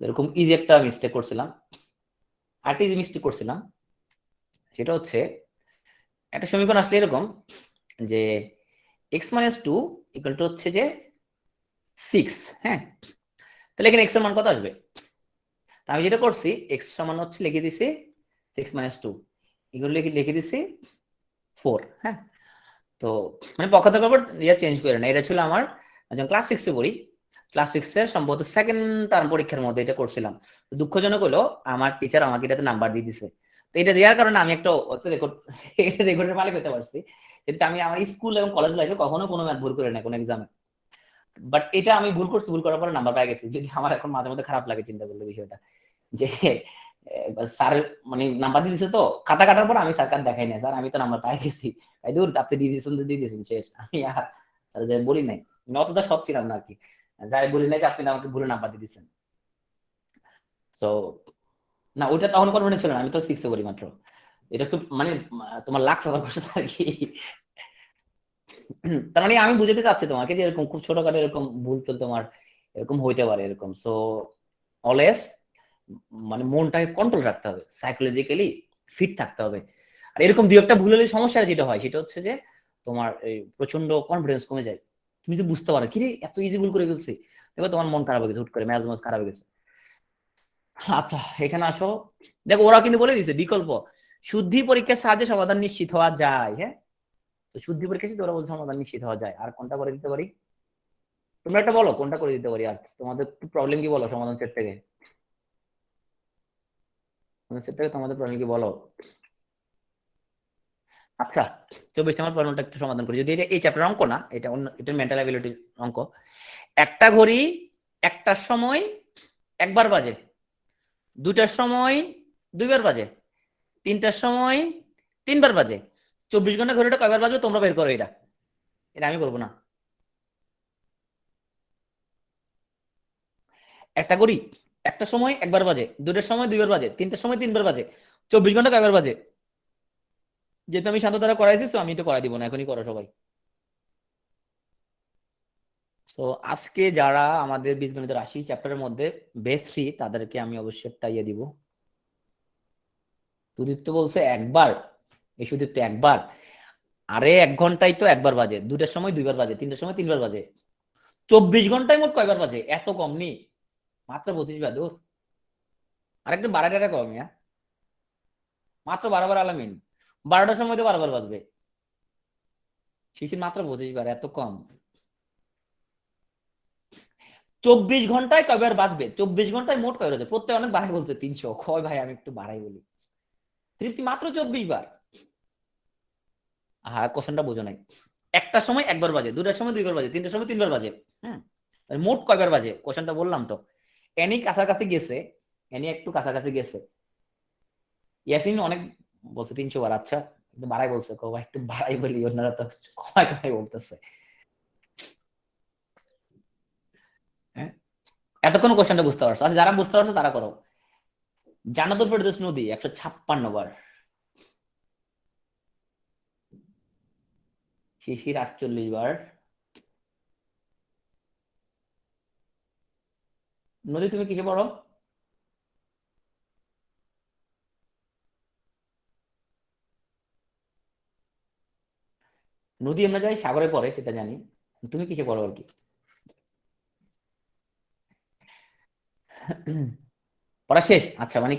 এরকম ইজি একটা মিস্টেক করছিলাম, আরেকটা ইজি মিস্টেক করছিলাম, সেটা হচ্ছে একটা সমীকরণ আসলে এরকম যে এক্স মাইনাস 2 ইকুয়াল টু হচ্ছে যে 6, হ্যাঁ তাহলে এখানে এক্স এর মান কত আসবে, আমি যেটা করছি এক্স সমান হচ্ছে লিখে দিছি 6 মাইনাস 2 এগুলো লিখে দিছি 4, হ্যাঁ তো মানে পক্ষান্তর পর ইয়া চেঞ্জ করে না, এটা ছিল আমার যখন ক্লাস 6 এ পড়ি, ক্লাস 6 এর সম্ভবত সেকেন্ড টার্ম পরীক্ষার মধ্যে এটা করছিলাম, দুঃখজনক হলো আমার টিচার আমাকে এটাতে নাম্বার দিয়ে দিছে, তো এটা দেওয়ার কারণে আমি একটা রেকর্ড এটা রেকর্ডের মালিক হতে পারছি, এটা আমি আমার স্কুল এবং কলেজ লাইফে কখনো কোনো ম্যাথ ভুল করে না কোনো এক্সামে, বাট এটা আমি ভুল করছি, ভুল করার পরে নাম্বার পেয়ে গেছি, যদি আমার এখন মাঝে মধ্যে খারাপ লাগে চিন্তা করলে বিষয়টা, যে স্যার মানে নাম্বার দিয়ে দিছে তো, খাতা কাটার পর আমি স্যার কার্ড দেখাই না, স্যার আমি তো নাম্বার পাই গেছি, তাই দূর আপনি দিয়ে দিয়েছেন তো দিয়ে দিয়েছেন শেষ, আমি আর যে বলি নাই, অতটা সৎ ছিলাম না আর কি, যাই বলি নাই যে আপনি আমাকে ভুলে নাম্বার দিয়ে দিচ্ছেন। তো না ওইটা তখন কনফিডেন্স ছিল না, আমি তো সিক্সে করি মাত্র, এটা একটু মানে তোমার লাখ সবার করছে আর কি। তার মানে আমি বুঝাতে চাচ্ছি তোমাকে যে এরকম খুব ছোটখাটো এরকম ভুল তো তোমার এরকম হইতে পারে এরকম। সো অলওয়েজ মানে মনটাকে কন্ট্রোল রাখতে হবে, সাইকোলজিক্যালি ফিট থাকতে হবে। আর এরকম দুই একটা ভুল হলে সমস্যা যেটা হয় সেটা হচ্ছে যে তোমার এই প্রচন্ড কনফিডেন্স কমে যায়, তুমি তো বুঝতে পারো কি রে এত ইজি ভুল করে ফেলছি, দেখো তোমার মন খারাপ হয়ে গেছে, হুট করে মেজাজ খারাপ হয়ে গেছে। আচ্ছা এখানে আসো, দেখো ওরা কিন্তু বলে দিছে বিকল্প, শুদ্ধি পরীক্ষার সাহায্যে সমাধান নিশ্চিত হওয়া যায়। হ্যাঁ, তো শুদ্ধি পরীক্ষা ওরা বলছে সমাধান নিশ্চিত হওয়া যায়। আর কোনটা করে দিতে পারি, তোমরা একটা বলো কোনটা করে দিতে পারি, আর তোমাদের প্রবলেম কি বলো সমাধান সেট থেকে, সমাধান সেট থেকে তোমাদের প্রবলেম কি বলো। আচ্ছা 24 নম্বর প্রবলেমটা একটু সমাধান করি, যদি এটা এই চ্যাপ্টার অঙ্ক না, এটা অন্য, এটা মেন্টাল অ্যাবিলিটির অঙ্ক। একটা ঘড়ি একটার সময় একবার বাজে, দুটার সময় দুইবার বাজে, তিনটার সময় তিনবার বাজে, 24 ঘন্টা ঘড়িটা কয়বার বাজবে তোমরা বের করো। এটা এটা আমি করবো না। একটা ঘড়ি একটা সময় একবার বাজে, দুটার সময় দুইবার বাজে, তিনটার সময় তিনবার বাজে, 24 ঘন্টা কয়বার বাজে। যেহেতু আমি শান্ত দ্বারা করাইছি তো আমি এটা করাই দিব না, এখনই করো সবাই। তো আজকে যারা আমাদের বীজগণিত রাশি চ্যাপ্টারের মধ্যে বেস 3 তাদেরকে আমি অবশ্যই একটা ইয়ে দিব। সুদীপ্ত বলছে একবার, এই সুদীপ্ত একবার, আরে 1 ঘন্টায় তো একবার বাজে, দুটার সময় দুইবার বাজে, তিনটার সময় তিনবার বাজে, 24 ঘন্টায় মোট কয়বার বাজে, এত কম নি, মাত্র 25 বার। দূর আরেকটু বাড়াটা কম, হ্যাঁ মাত্র 12 বার আলামিন, 12টার সময় তো 12 বার বাজবে, শিশির মাত্র 25 বার, এত কম। 24 ঘন্টায় কয়বার বাজবে, 24 ঘন্টায় মোট কয়বার বাজবে, প্রত্যেক অনেক বাড়াই বলছে 300, কয় ভাই আমি একটু বাড়াই বলি, তৃপ্তি মাত্র 24 বার। হ্যাঁ কোশ্চেনটা বোঝো নাই, একটার সময় একবার বাজে, দুটার সময় দুইবার বাজে, তিনটার সময় তিনবার বাজে, হ্যাঁ মোট কয়বার বাজে কোশ্চেনটা বললাম তো। এনি কাছাকাছি গেছে, এনি একটু কাছাকাছি গেছে, ইয়াসিন অনেক বলছে 300 বার, আচ্ছা কিন্তু বাড়াই বলছে, ভাই একটু বাড়াই বলি, অন্যরা তো কমায় কমায় বলতেছে। হ্যাঁ এতক্ষণ কোশ্চেনটা বুঝতে পারছো, আচ্ছা যারা বুঝতে পারছো তারা করো। জান্নাতুল ফেরদৌস নদী 156 বার, শিশির 48 বার, নদী তুমি কিসে পড়ো, নদী আমরা যাই সাগরে পড়ে সেটা জানি, তুমি কিসে পড়ো আর কি। পড়া শেষ, আচ্ছা মানে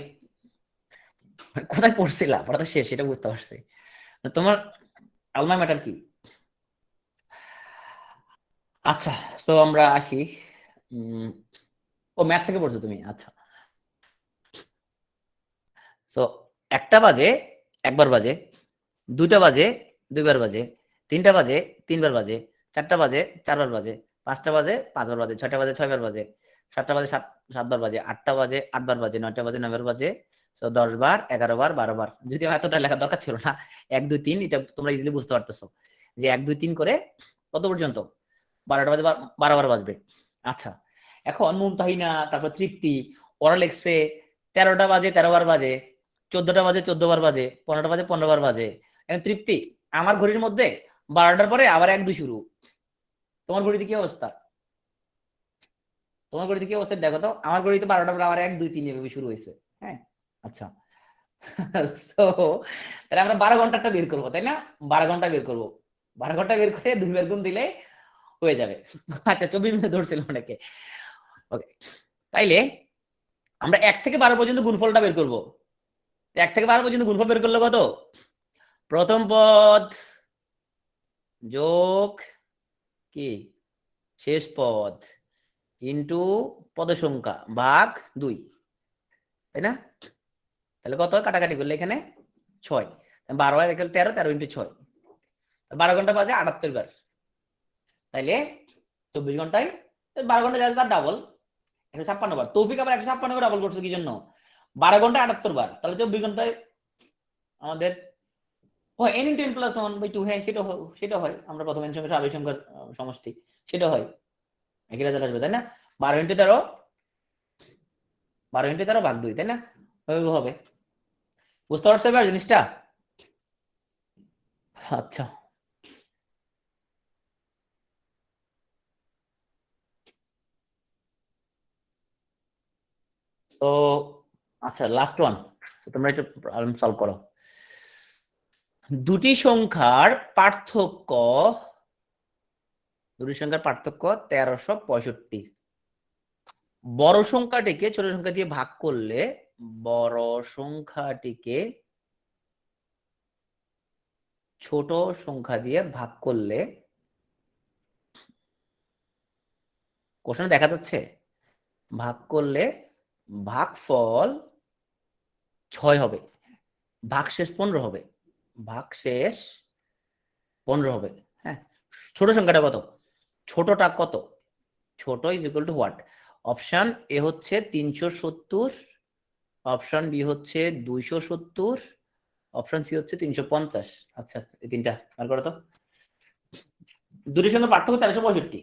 কোথায় পড়ছিলা, পড়াটা শেষ সেটা বুঝতে পারছি। তোমার আলমা ম্যাটার কি। আচ্ছা তো আমরা আসি, উম, ও ম্যাথ থেকে পড়ছো তুমি, আচ্ছা। তো একটা বাজে একবার বাজে, দুইটা বাজে দুইবার বাজে, তিনটা বাজে তিনবার বাজে, চারটা বাজে চারবার বাজে, পাঁচটা বাজে পাঁচবার বাজে, ছয়টা বাজে ছয়বার বাজে, সাতটা বাজে সাতবার বাজে, আটটা বাজে আটবার বাজে, নয়টা বাজে নয়বার বাজে, তো 10 বার 11 বার 12 বার। যদি এতটা লেখা দরকার ছিল না, 1 2 3 এটা তোমরা ইজিলি বুঝতে পারতেছো যে 1 2 3 করে কত পর্যন্ত, 12টা বাজে 12 বার বাজবে। আচ্ছা এখন মুমতাহিনা তারপর তৃপ্তি ওরা লিখছে 13টা বাজে 13 বার বাজে, 14টা বাজে 14 বার বাজে, 15টা বাজে 15 বার বাজে। এখন তৃপ্তি আমার ঘড়ির মধ্যে 12টার পরে আবার 1 2 শুরু, তোমার ঘড়িতে কি অবস্থা, তোমার ঘড়িতে কি অবস্থা দেখো তো, আমার ঘড়িতে 12টার পরে আবার 1 2 3 এভাবে শুরু হয়েছে। হ্যাঁ আচ্ছা, তো তাহলে আমরা 12 ঘন্টাটা বের করবো তাই না, 12 ঘন্টা বের করবো, 12 ঘন্টা বের করে 2 বার গুণ দিলে হয়ে যাবে। আচ্ছা 24 মিনিট ধরছিল অনেকে, ওকে। তাইলে আমরা 1 থেকে 12 পর্যন্ত গুণফলটা বের করবো, 1 থেকে 12 পর্যন্ত গুণফল বের করলে কত, প্রথম পদ যোগ কি শেষ পদ ইন্টু পদ সংখ্যা ভাগ 2, তাই না, তাহলে কত কাটাকাটি করলে এখানে 6, 12 আর 13, 13 ইন্টু 6, 12 ঘন্টা বাজে 78 বার, তাইলে 24 ঘন্টায় 12 ঘন্টা যাচ্ছে তার ডাবল 156 বার। তৌফিক আবার 156 করে ডাবল করছে কি জন্য, 12 ঘন্টায় 78 বার, তাহলে 24 ঘন্টায় আমাদের n × n + 1/2, হ্যাঁ সেটা হয়, আমরা প্রথম n সংখ্যা স্বাভাবিক সংখ্যার সমষ্টি, সেটা হয় একই রেজাল্ট আসবে, তাই না? 12 × 13, 12 × 13 ভাগ 2, তাই না? হবে। বুঝতে পারছো এবার জিনিসটা? আচ্ছা, তো আচ্ছা লাস্ট ওয়ান, তোমরা একটু প্রবলেম সলভ করো। দুটি সংখ্যার পার্থক্য 1365। বড় সংখ্যাটিকে ছোট সংখ্যা দিয়ে ভাগ করলে বড় সংখ্যাটিকে ছোট সংখ্যা দিয়ে ভাগ করলে, কোশ্চেন দেখা যাচ্ছে, ভাগ করলে ভাগফল 6 হবে, ভাগশেষ 15 হবে, ভাগশেষ 15 হবে। হ্যাঁ, ছোট সংখ্যাটা কত? ছোটটা কত? ছোট is equal two what? Option A হচ্ছে 370, অপশন বি হচ্ছে 270, অপশন সি হচ্ছে 350। আচ্ছা, এই তিনটা আর করো তো। দুটি সংখ্যার পার্থক্য 1365।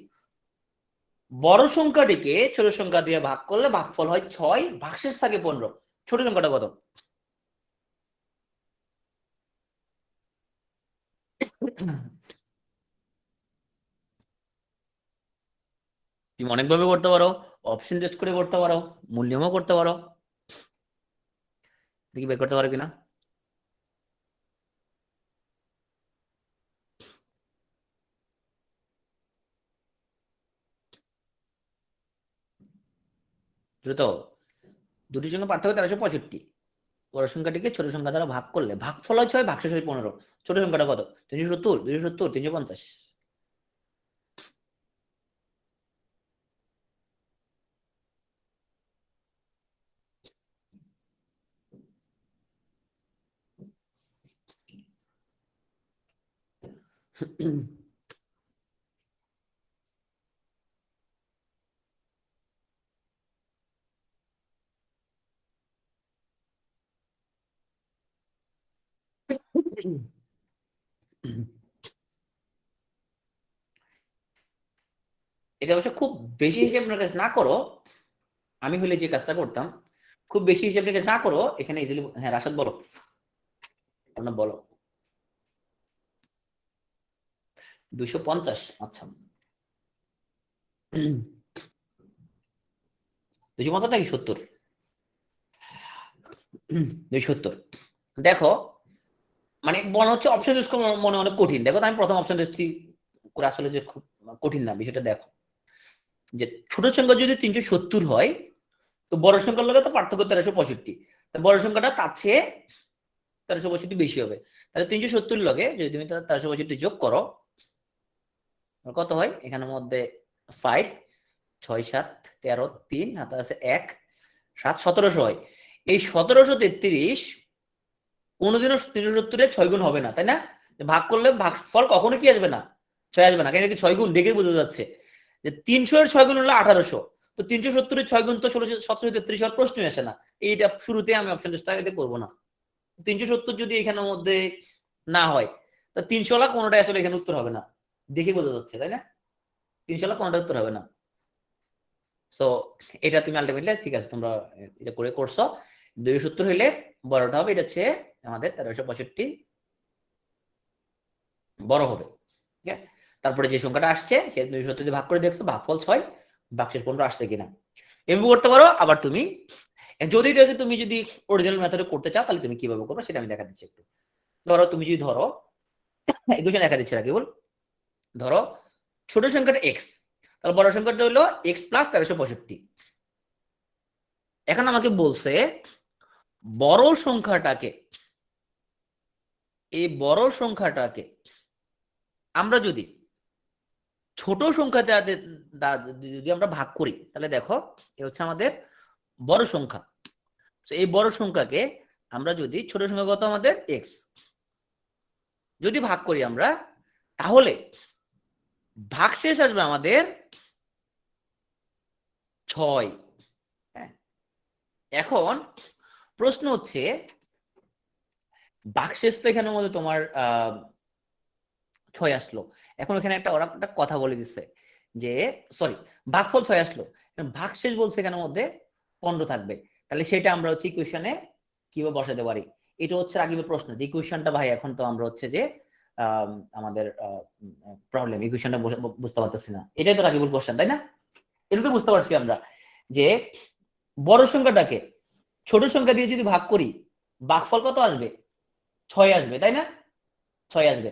বড় সংখ্যাটিকে ছোট সংখ্যা দিয়ে ভাগ করলে ভাগফল হয় 6, ভাগশেষ থাকে 15। ছোট সংখ্যাটা কত? তুমি অনেকভাবে করতে পারো, অপশন টেস্ট করে করতে পারো, মূল্যায়নও করতে পারো, দেখি বের করতে পারো কিনা। দ্রুত। দুটি সংখ্যা পার্থক্য 1365। বড় সংখ্যাটিকে ছোট সংখ্যা দ্বারা ভাগ করলে ভাগফল হয় 6, ভাগশেষ হয় 15। ছোট সংখ্যাটা কত? 370, 270, 350। এটা অবশ্য খুব বেশি হিসেব নিকেশ না করো, আমি হলে যে কাজটা করতাম, খুব বেশি হিসেব নিকেশ না করো এখানে ইজিলি। হ্যাঁ রাশাদ বলো, আপনার বলো। 250, আচ্ছা। 250 নাকি 70? 270। দেখো, মানে মনে হচ্ছে অপশন ইউজ করা মনে অনেক কঠিন। দেখো আমি প্রথম অপশন দিচ্ছি করে, আসলে যে খুব কঠিন না বিষয়টা। দেখো যে ছোট সংখ্যা যদি 370 হয়, তো বড় সংখ্যার লগে তো পার্থক্য 1365, বড় সংখ্যাটা তার চেয়ে 1365 বেশি হবে। তাহলে 370 লগে যদি তুমি 1365 যোগ করো, কত হয় এখানের মধ্যে? 5, 6, 7, 13, 3 হাতে আছে 1, 7, 1700 হয়। এই 1733 কোনোদিনও 370-এর 6 গুণ হবে না, তাই না? ভাগ করলে ভাগফল কখনো কি আসবে না? 6 আসবে না, কেন কি 6 গুণ দেখে বোঝা যাচ্ছে যে 300-এর 6 গুণ হলো 1800, তো 370-এর 6 গুণ তো 1733 হওয়ার প্রশ্নই আসে না। এইটা শুরুতে আমি অপশন টেস্টটা এটা করবো না। 370 যদি এখানের মধ্যে না হয়, তো 300 লাখ কোনোটাই আসলে এখানে উত্তর হবে না, দেখে বোঝা যাচ্ছে, তাই না? 300 লাখ কোনোটা উত্তর হবে না। সো এটা তুমি আলটিমেটলি ঠিক আছে, তোমরা এটা করে করছো। 270 হইলে বড়টা হবে, এটা হচ্ছে আমাদের 1365 বড় হবে। ঠিক আছে, তারপরে যে সংখ্যাটা আসছে সে 270 দিয়ে ভাগ করে দেখছো, ভাগফল 6, ভাগশেষ 15 আসছে কিনা এভাবে করতে পারো। আবার তুমি যদি তুমি যদি অরিজিনাল মেথডে করতে চাও, তাহলে তুমি কিভাবে করবে সেটা আমি দেখা দিচ্ছি একটু। ধরো তুমি যদি ধরো ইকুয়েশন দেখা দিচ্ছি না কেবল, ধরো ছোট সংখ্যাটা x, তাহলে বড় সংখ্যাটা হলো x প্লাস 1365। এখন আমাকে বলছে বড় সংখ্যাটাকে, এই বড় সংখ্যাটাকে আমরা যদি ছোট সংখ্যাতে যদি আমরা ভাগ করি, তাহলে দেখো এ হচ্ছে আমাদের বড় সংখ্যা। এই বড় সংখ্যাকে আমরা যদি ছোট সংখ্যা কত আমাদের x যদি ভাগ করি আমরা, তাহলে ভাগশেষ আসবে আমাদের 6। হ্যাঁ, এখন প্রশ্ন হচ্ছে ভাগশেষ তো এখানের মধ্যে তোমার 6 আসলো। এখন এখানে ওরা একটা কথা বলে দিচ্ছে যে সরি, ভাগফল 6 আসলো, ভাগশেষ বলছে এখানের মধ্যে 15 থাকবে। তাহলে সেটা আমরা হচ্ছে ইকুয়েশনে কিভাবে বসাতে পারি, এটা হচ্ছে রাগিবের প্রশ্ন। যে ইকুয়েশনটা ভাই এখন তো আমরা হচ্ছে যে আমাদের প্রবলেম, ইকুয়েশনটা বুঝতে পারতেছি না, এটাই তো রাগিবুল কোশ্চেন, তাই না? এটা তো বুঝতে পারছি আমরা যে বড় সংখ্যাটাকে ছোট সংখ্যা দিয়ে যদি ভাগ করি ভাগফল কত আসবে? 6 আসবে, তাই না? 6 আসবে।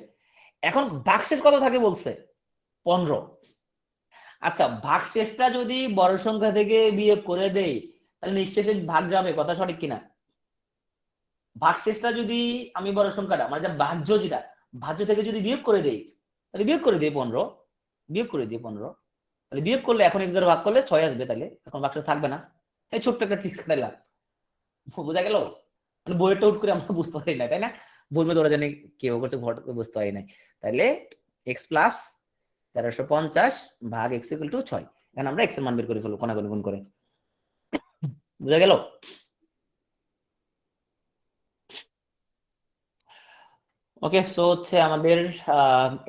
এখন ভাগশেষ কত থাকে বলছে? 15। আচ্ছা, ভাগশেষটা যদি বড় সংখ্যা থেকে বিয়োগ করে দেই তাহলে নিঃশেষে ভাগ যাবে, কথা সঠিক কিনা? ভাগশেষটা যদি আমি বড় সংখ্যাটা মানে যা ভাজ্য, যেটা ভাজ্য থেকে যদি বিয়োগ করে দেই, তাহলে বিয়োগ করে দিই 15, বিয়োগ করে দিই 15, তাহলে বিয়োগ করলে এখন এক দ্বারা ভাগ করলে 6 আসবে, তাহলে এখন ভাগশেষ থাকবে না। এই ছোট্ট একটা ট্রিক্স দিলাম, বোঝা গেল? মানে বইয়েরটা উঠ করে আমরা বুঝতে পারি না, তাই না? বলবে তোরা জানি কেউ করছে, ভর বুঝতে পারি নাই। তাহলে এক্স প্লাস 1350 ভাগ এক্স ইকুয়াল টু 6। এখন আমরা এক্স এর মান বের করে ফেলবো কোনাগুনি গুণ করে। বুঝা গেল? ওকে, সো হচ্ছে আমাদের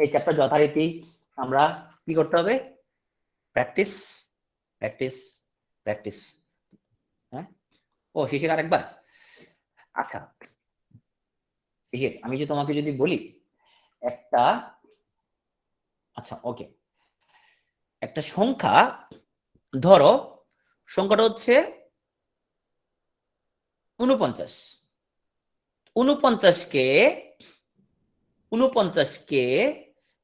এই চ্যাপ্টার যথারীতি আমরা কি করতে হবে? Practice, practice, practice. হ্যাঁ, ও শিশির আরেকবার। আচ্ছা শিশির, আমি যে তোমাকে যদি বলি একটা, আচ্ছা ওকে, একটা সংখ্যা ধরো, সংখ্যাটা হচ্ছে 49। 49কে 49কে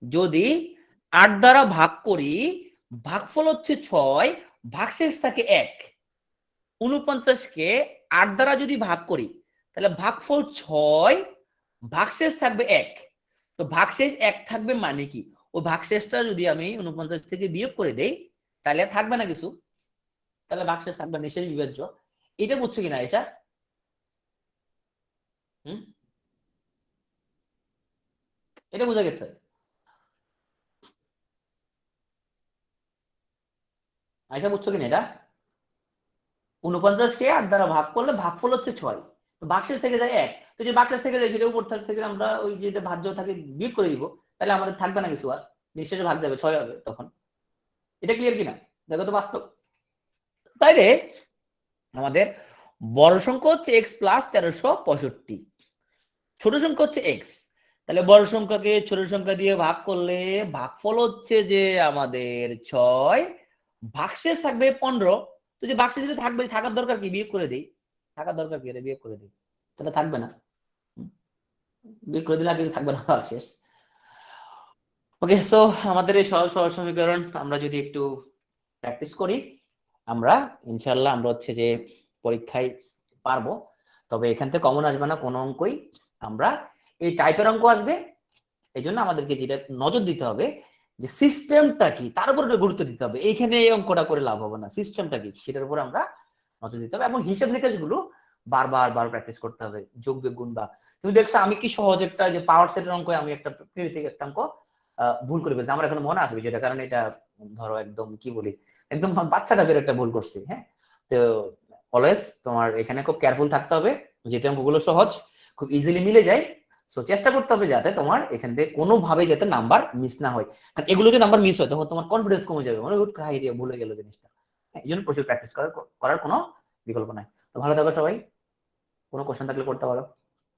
যদি 8 দ্বারা ভাগ করি, ভাগফল হচ্ছে 6, ভাগশেষ থাকে 1। 49কে 8 দ্বারা যদি ভাগ করি তাহলে ভাগফল 6, ভাগশেষ থাকবে 1। তো ভাগশেষ 1 থাকবে মানে কি? ওই ভাগশেষটা যদি আমি 49 থেকে বিয়োগ করে দেই তাহলে থাকবে না কিছু, তাহলে ভাগশেষ থাকবে নিঃশেষ বিভাজ্য। এটা বুঝছো কিনা এসা? হুম, এটা বোঝা গেছে? আয়সা বুঝছো কিনা এটা? 49কে 8 দ্বারা ভাগ করলে ভাগফল হচ্ছে 6, তো ভাগশেষ থেকে যায় 1। তো যে ভাগশেষ থেকে যায় সেটা উপর থেকে আমরা ওই যে ভাজ্য থাকে বিয়োগ করে দিব, তাহলে আমাদের থাকবে না কিছু আর, নিঃশেষে ভাগ যাবে, 6 হবে তখন। এটা ক্লিয়ার কিনা দেখো তো বাস্তব। তাইলে আমাদের বড় সংখ্যা হচ্ছে এক্স প্লাস 1365, ছোট সংখ্যা হচ্ছে এক্স। তাহলে বড় সংখ্যাকে ছোট সংখ্যা দিয়ে ভাগ করলে ভাগফল হচ্ছে যে আমাদের 6, ভাগশেষ থাকবে 15। তো যে ভাগশেষ থাকবে, থাকার দরকার কি? বিয়োগ করে দিই। থাকার দরকার কি? বিয়োগ করে দিই, তাহলে থাকবে না। বিয়োগ করে দিলে আর কিছু থাকবে না, ভাগশেষ। ওকে, সো আমাদের এই সহজ সহজ সমীকরণ আমরা যদি একটু প্র্যাকটিস করি, আমরা ইনশাল্লাহ আমরা হচ্ছে যে পরীক্ষায় পারবো। তবে এখান থেকে কমন আসবে না কোনো অঙ্কই, আমরা এই টাইপের অঙ্ক আসবে। এই জন্য আমাদেরকে যেটা নজর দিতে হবে যে সিস্টেমটা কি, তার উপর গুরুত্ব দিতে হবে। এইখানে এই অঙ্কটা করে লাভ হবে না, সিস্টেমটা কি সেটার উপর আমরা নজর দিতে হবে, এবং হিসাব নিকাশ গুলো বারবার প্র্যাকটিস করতে হবে। যোগ বিয়োগ গুণ, বা তুমি দেখছো আমি কি সহজ একটা যে পাওয়ার সেটের অঙ্ক, আমি একটা থেকে একটা অঙ্ক ভুল করে ফেলছি, আমার এখনো মনে আসবে যেটা, কারণ এটা ধরো একদম কি বলি, একদম বাচ্চাটা বের একটা ভুল করছি। হ্যাঁ, তো অলওয়েজ তোমার এখানে খুব কেয়ারফুল থাকতে হবে, যেটা অঙ্কগুলো সহজ খুব ইজিলি মিলে যায়। সো চেষ্টা করতে হবে যাতে তোমার এখান থেকে কোনোভাবে যাতে নাম্বার মিস না হয়, কারণ এগুলো যদি নাম্বার মিস হয় তখন তোমার কনফিডেন্স কমে যাবে, মানে খাই দিয়ে ভুলে গেল জিনিসটা। এই জন্য প্রচুর প্র্যাকটিস করার কোনো বিকল্প নাই। তো ভালো থাকো সবাই, কোনো কোশ্চেন থাকলে করতে পারো।